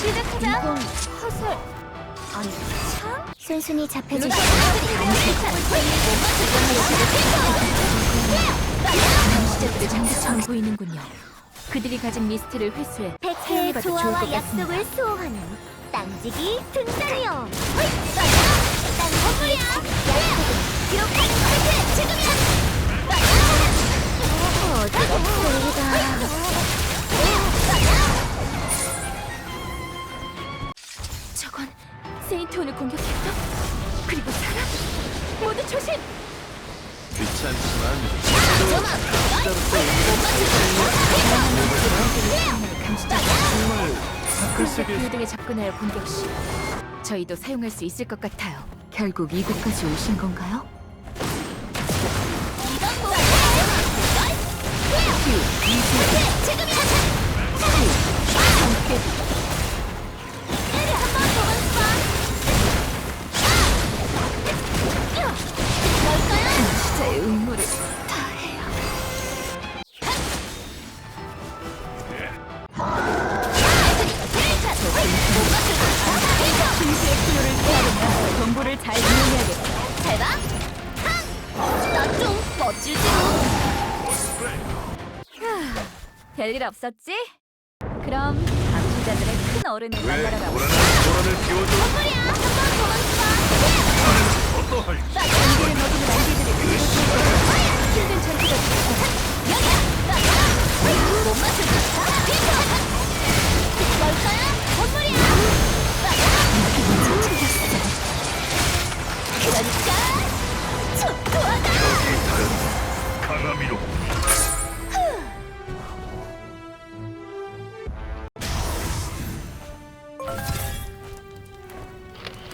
시작하자. 이건 화살. 아니, 참? 순순히 잡혀줄 수 감시자들의 장비처럼 보이는군요. 그들이 가진 리스트를 회수해 백해의 사용해봐도 좋을 것 조화와 같습니다. 약속을 수호하는 땅지기 등장이요. 땅 건물이야. 약속은 기록하는 것을 지금이야. 어디가 소리다. 저건 세인트온을 공격했어? 그리고 사람? 모두 조심! 귀찮지만 감시자 정말 밖을 세계 빌딩에 접근하여 공격 시 저희도 사용할 수 있을 것 같아요. 결국 이곳까지 오신 건가요? 감시자의 음모를 다해요. 신수의 필요를 피하려면 정보를 잘 이용해야겠다. 잘 봐. 나좀 멋지지. 별일 없었지? 그럼 감시자들의 큰 어른을 왜 만나러 가보자. 불안한 소란을 띄워줘 건물이야. 한번 도망쳐. 어떠할지 안개를 먹이는 안개들을 힘든 전투가 되겠다. 여기야.